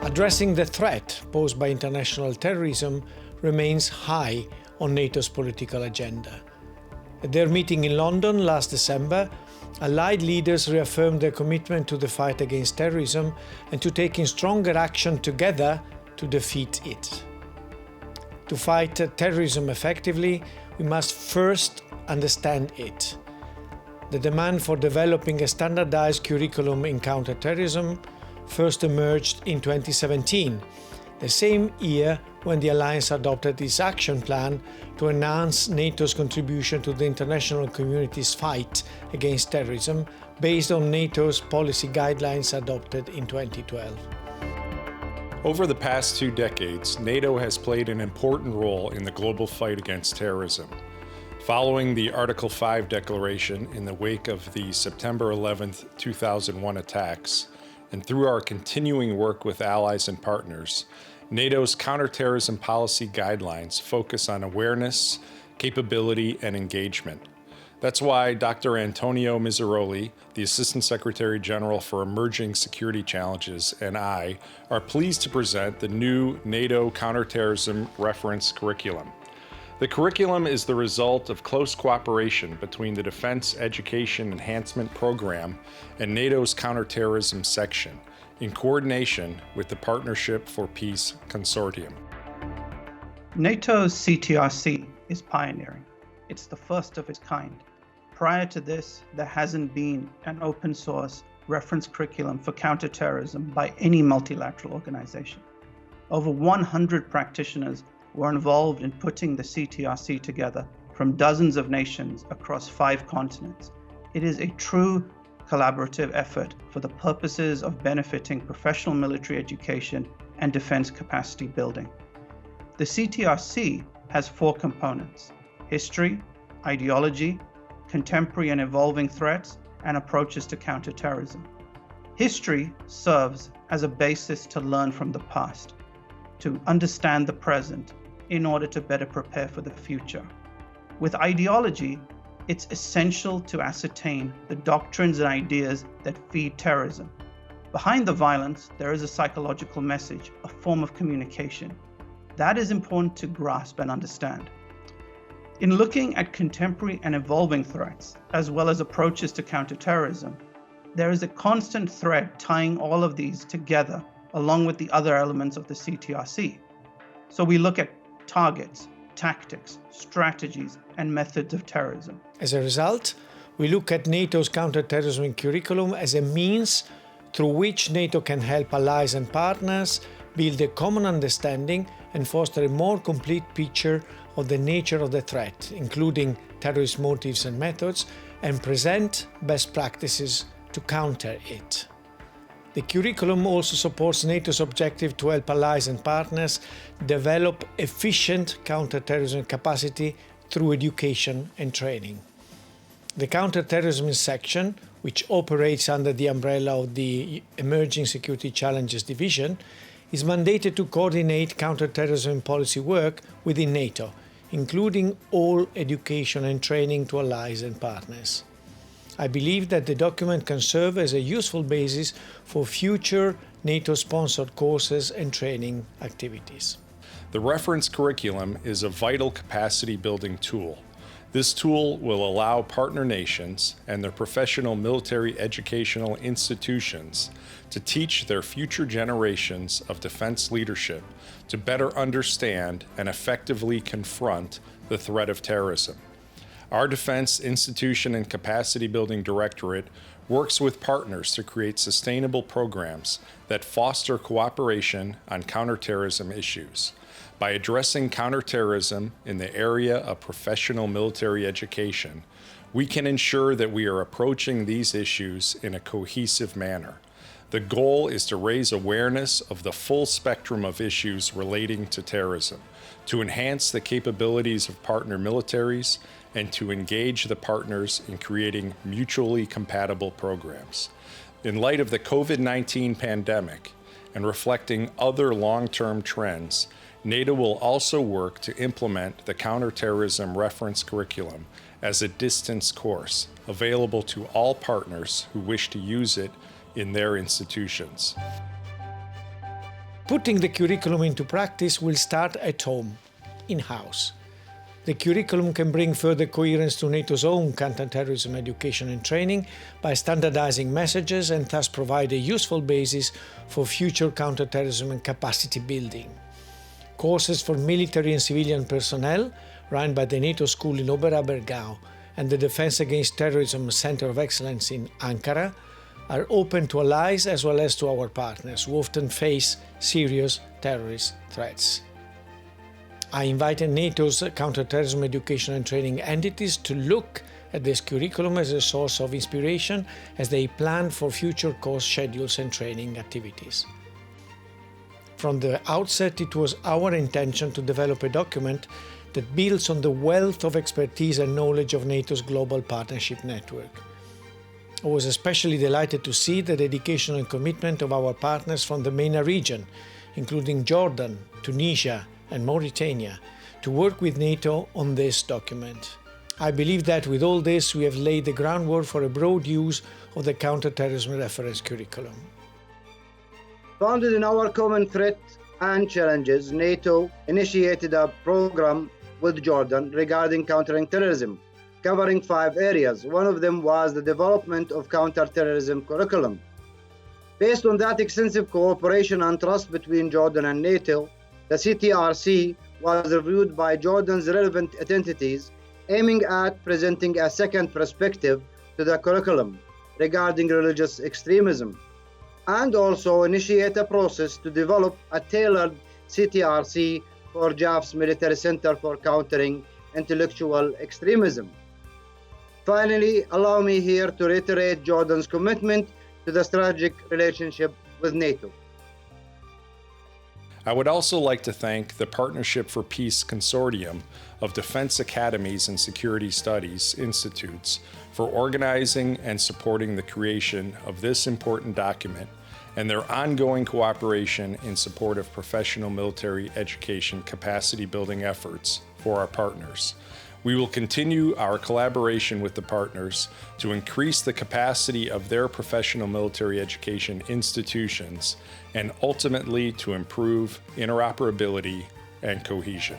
Addressing the threat posed by international terrorism remains high on NATO's political agenda. At their meeting in London last December, Allied leaders reaffirmed their commitment to the fight against terrorism and to taking stronger action together to defeat it. To fight terrorism effectively, we must first understand it. The demand for developing a standardized curriculum in counterterrorism first emerged in 2017, the same year when the Alliance adopted its action plan to enhance NATO's contribution to the international community's fight against terrorism based on NATO's policy guidelines adopted in 2012. Over the past 2 decades, NATO has played an important role in the global fight against terrorism. Following the Article 5 declaration in the wake of the September 11, 2001 attacks, and through our continuing work with allies and partners, NATO's counterterrorism policy guidelines focus on awareness, capability, and engagement. That's why Dr. Antonio Miseroli, the Assistant Secretary General for Emerging Security Challenges, and I are pleased to present the new NATO Counter-Terrorism Reference Curriculum. The curriculum is the result of close cooperation between the Defense Education Enhancement Program and NATO's Counterterrorism Section, in coordination with the Partnership for Peace Consortium. NATO's CTRC is pioneering. It's the first of its kind. Prior to this, there hasn't been an open source reference curriculum for counterterrorism by any multilateral organization. Over 100 practitioners were involved in putting the CTRC together from dozens of nations across 5 continents. It is a true collaborative effort for the purposes of benefiting professional military education and defense capacity building. The CTRC has 4 components: history, ideology, contemporary and evolving threats, and approaches to counterterrorism. History serves as a basis to learn from the past, to understand the present in order to better prepare for the future. With ideology, it's essential to ascertain the doctrines and ideas that feed terrorism. Behind the violence, there is a psychological message, a form of communication. That is important to grasp and understand. In looking at contemporary and evolving threats, as well as approaches to counterterrorism, there is a constant thread tying all of these together along with the other elements of the CTRC. So we look at targets, tactics, strategies, and methods of terrorism. As a result, we look at NATO's counterterrorism curriculum as a means through which NATO can help allies and partners build a common understanding and foster a more complete picture of the nature of the threat, including terrorist motives and methods, and present best practices to counter it. The curriculum also supports NATO's objective to help allies and partners develop efficient counterterrorism capacity through education and training. The Counterterrorism section, which operates under the umbrella of the Emerging Security Challenges Division, is mandated to coordinate counterterrorism policy work within NATO, including all education and training to allies and partners. I believe that the document can serve as a useful basis for future NATO-sponsored courses and training activities. The reference curriculum is a vital capacity-building tool. This tool will allow partner nations and their professional military educational institutions to teach their future generations of defense leadership to better understand and effectively confront the threat of terrorism. Our Defense Institution and Capacity Building Directorate works with partners to create sustainable programs that foster cooperation on counterterrorism issues. By addressing counterterrorism in the area of professional military education, we can ensure that we are approaching these issues in a cohesive manner. The goal is to raise awareness of the full spectrum of issues relating to terrorism, to enhance the capabilities of partner militaries, and to engage the partners in creating mutually compatible programs. In light of the COVID-19 pandemic and reflecting other long-term trends, NATO will also work to implement the Counterterrorism Reference Curriculum as a distance course, available to all partners who wish to use it in their institutions. Putting the curriculum into practice will start at home, in-house. The curriculum can bring further coherence to NATO's own counterterrorism education and training by standardizing messages and thus provide a useful basis for future counterterrorism and capacity building. Courses for military and civilian personnel run by the NATO School in Oberabergau and the Defense Against Terrorism Center of Excellence in Ankara are open to allies as well as to our partners who often face serious terrorist threats. I invited NATO's counterterrorism education and training entities to look at this curriculum as a source of inspiration as they plan for future course schedules and training activities. From the outset, it was our intention to develop a document that builds on the wealth of expertise and knowledge of NATO's global partnership network. I was especially delighted to see the dedication and commitment of our partners from the MENA region, including Jordan, Tunisia, and Mauritania, to work with NATO on this document. I believe that with all this, we have laid the groundwork for a broad use of the Counter-Terrorism Reference Curriculum. Founded in our common threat and challenges, NATO initiated a program with Jordan regarding countering terrorism, covering 5 areas. One of them was the development of counter-terrorism curriculum. Based on that extensive cooperation and trust between Jordan and NATO, the CTRC was reviewed by Jordan's relevant entities, aiming at presenting a second perspective to the curriculum regarding religious extremism, and also initiate a process to develop a tailored CTRC for JAF's Military Center for Countering Intellectual Extremism. Finally, allow me here to reiterate Jordan's commitment to the strategic relationship with NATO. I would also like to thank the Partnership for Peace Consortium of Defense Academies and Security Studies Institutes for organizing and supporting the creation of this important document and their ongoing cooperation in support of professional military education capacity building efforts for our partners. We will continue our collaboration with the partners to increase the capacity of their professional military education institutions and ultimately to improve interoperability and cohesion.